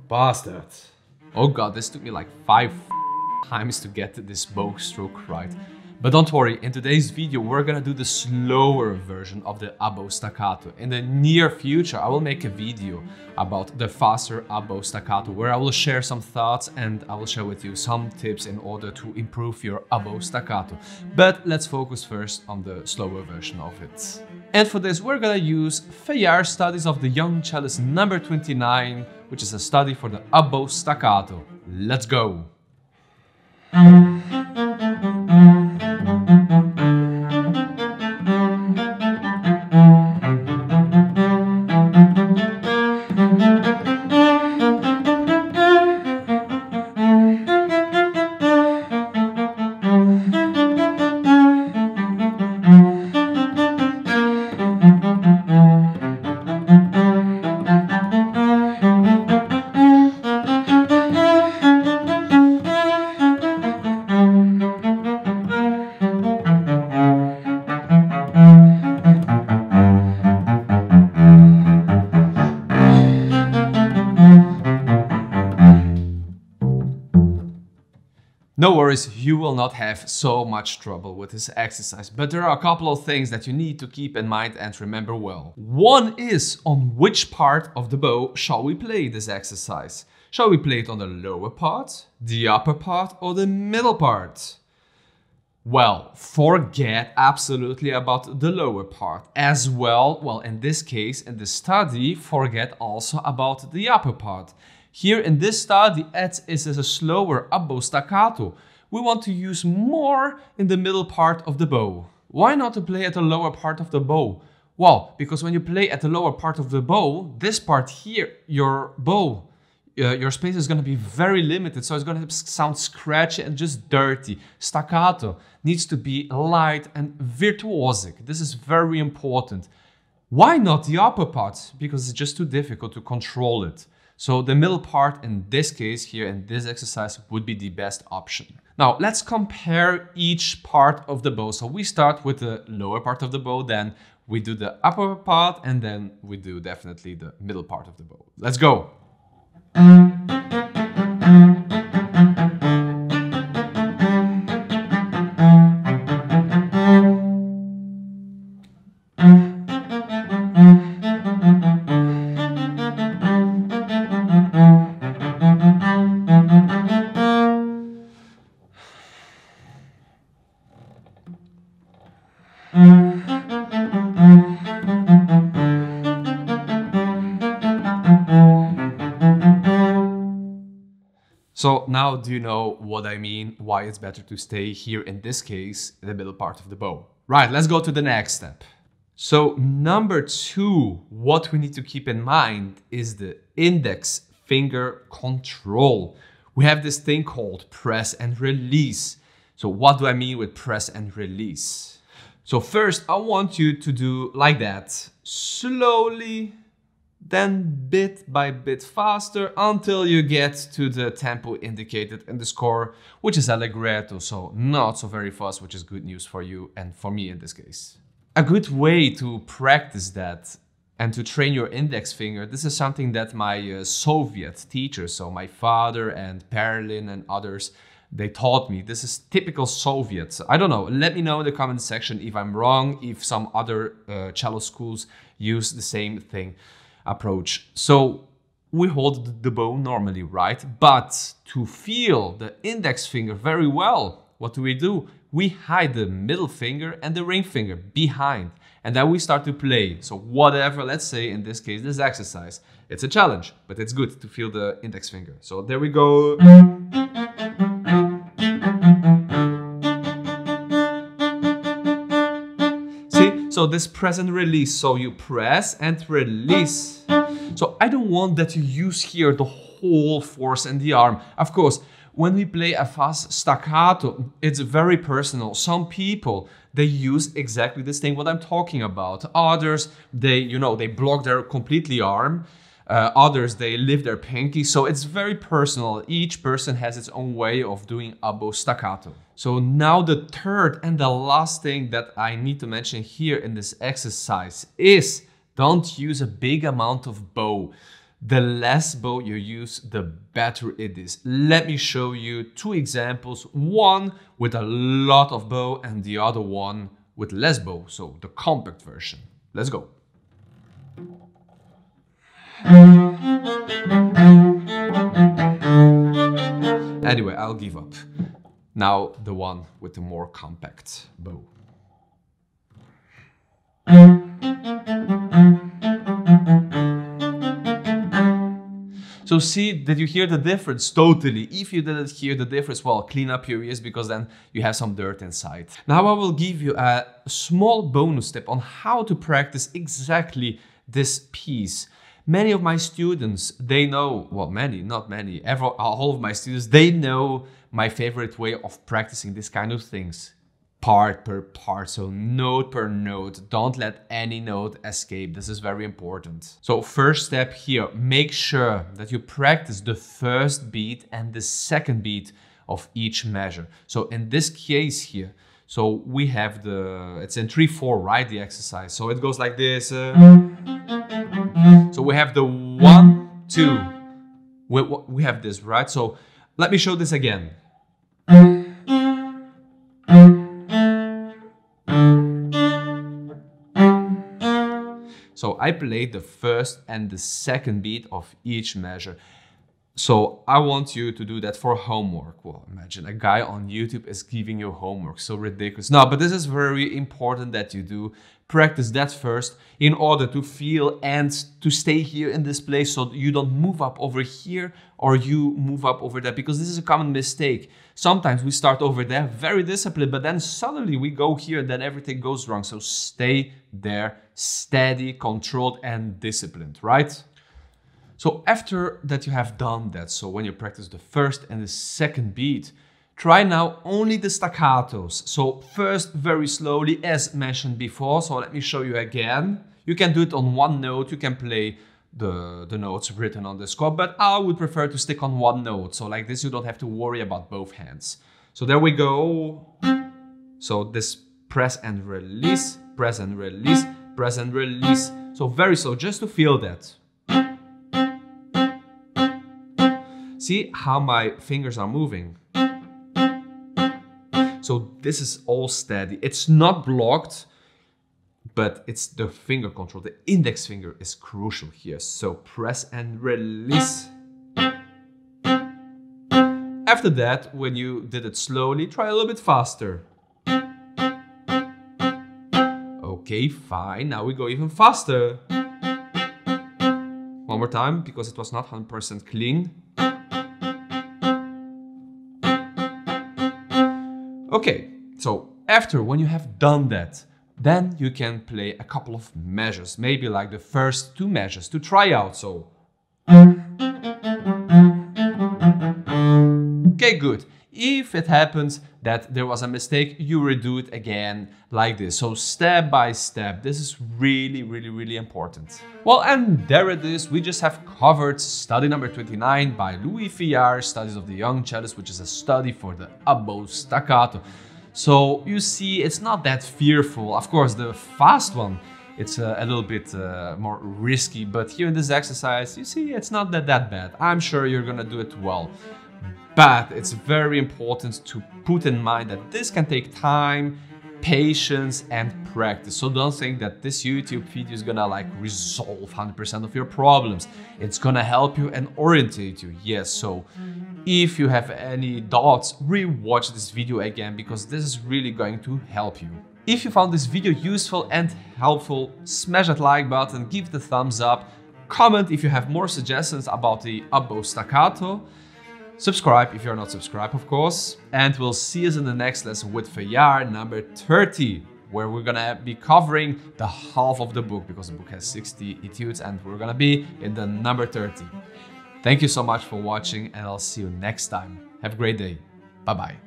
Bastard. Oh god, this took me like 5 times to get this bow stroke right. But don't worry, in today's video we're gonna do the slower version of the oboe staccato. In the near future I will make a video about the faster oboe staccato where I will share some thoughts and I will share with you some tips in order to improve your oboe staccato. But let's focus first on the slower version of it. And for this we're gonna use Fayard Studies of the Young Cellist number 29, which is a study for the oboe staccato. Let's go! No worries, you will not have so much trouble with this exercise, but there are a couple of things that you need to keep in mind and remember well. One is, on which part of the bow shall we play this exercise? Shall we play it on the lower part, the upper part, or the middle part? Well, forget absolutely about the lower part. As well, in this case, in the study, forget also about the upper part. Here in this study, as it is a slower oboe staccato, we want to use more in the middle part of the bow. Why not to play at the lower part of the bow? Well, because when you play at the lower part of the bow, this part here, your bow, your space is going to be very limited, so it's going to sound scratchy and just dirty. Staccato needs to be light and virtuosic. This is very important. Why not the upper part? Because it's just too difficult to control it. So the middle part in this case here in this exercise would be the best option. Now let's compare each part of the bow. So we start with the lower part of the bow, then we do the upper part, and then we do definitely the middle part of the bow. Let's go! So now do you know what I mean, why it's better to stay here in this case, in the middle part of the bow. Right, let's go to the next step. So number 2, what we need to keep in mind is the index finger control. We have this thing called press and release. So what do I mean with press and release? So first I want you to do like that, slowly, then bit by bit faster until you get to the tempo indicated in the score, which is allegretto, so not so very fast, which is good news for you and for me in this case. A good way to practice that and to train your index finger, this is something that my Soviet teachers, so my father and Perlin and others, they taught me. This is typical Soviet. I don't know, let me know in the comment section if I'm wrong, if some other cello schools use the same thing. Approach. So we hold the bow normally, right? But to feel the index finger very well, what do? We hide the middle finger and the ring finger behind, and then we start to play. So whatever, let's say in this case, this exercise, it's a challenge, but it's good to feel the index finger. So there we go. So this press and release, so you press and release. So I don't want that you use here the whole force in the arm. Of course, when we play a fast staccato, it's very personal. Some people, they use exactly this thing what I'm talking about. Others, they block their completely arm. Others, they lift their pinky. So it's very personal. Each person has its own way of doing oboe staccato. So now the third and the last thing that I need to mention here in this exercise is Don't use a big amount of bow. The less bow you use, the better it is. Let me show you two examples, one with a lot of bow and the other one with less bow, so the compact version. Let's go. Anyway, I'll give up. Now the one with the more compact bow. So see, did you hear the difference? Totally. If you didn't hear the difference, well, clean up your ears because then you have some dirt inside. Now I will give you a small bonus tip on how to practice exactly this piece. Many of my students, they know, well, many, not many, all of my students, they know my favorite way of practicing this kind of things. Part per part, so note per note. Don't let any note escape. This is very important. So first step here, make sure that you practice the first beat and the second beat of each measure. So in this case here, so we have it's in 3/4, right? The exercise. So it goes like this. So we have the 1, 2. We have this, right? So let me show this again. So I played the first and the second beat of each measure. So I want you to do that for homework. Well, imagine a guy on YouTube is giving you homework. So ridiculous. No, but this is very important that you do. Practice that first in order to feel and to stay here in this place so you don't move up over here or you move up over there, because this is a common mistake. Sometimes we start over there, very disciplined, but then suddenly we go here and then everything goes wrong. So stay there, steady, controlled and disciplined, right? So after that you have done that, so when you practice the first and the second beat, try now only the staccatos. So first very slowly as mentioned before. So let me show you again. You can do it on one note, you can play the notes written on the score, but I would prefer to stick on one note. So like this you don't have to worry about both hands. So there we go. So this press and release, press and release, press and release. So very slow, just to feel that. See how my fingers are moving? So this is all steady. It's not blocked, but it's the finger control. The index finger is crucial here. So press and release. After that, when you did it slowly, try a little bit faster. Okay, fine. Now we go even faster. One more time, because it was not 100% clean. Okay, so after when you have done that, then you can play a couple of measures, maybe like the first two measures to try out. So, okay, good. If it happens that there was a mistake, you redo it again like this. So step by step, this is really, really, really important. Well, and there it is. We just have covered study number 29 by Louis Fayard, Studies of the Young Cellist, which is a study for the oboe staccato. So you see, it's not that fearful. Of course, the fast one, it's a little bit more risky, but here in this exercise, you see, it's not that bad. I'm sure you're gonna do it well. But it's very important to put in mind that this can take time, patience and practice. So don't think that this YouTube video is gonna like resolve 100% of your problems. It's gonna help you and orientate you. Yes, so if you have any doubts, re-watch this video again, because this is really going to help you. If you found this video useful and helpful, smash that like button, give the thumbs up, comment if you have more suggestions about the oboe staccato. Subscribe if you're not subscribed, of course. And we'll see us in the next lesson with Fayard number 30, where we're gonna be covering the half of the book, because the book has 60 etudes and we're gonna be in the number 30. Thank you so much for watching and I'll see you next time. Have a great day. Bye-bye.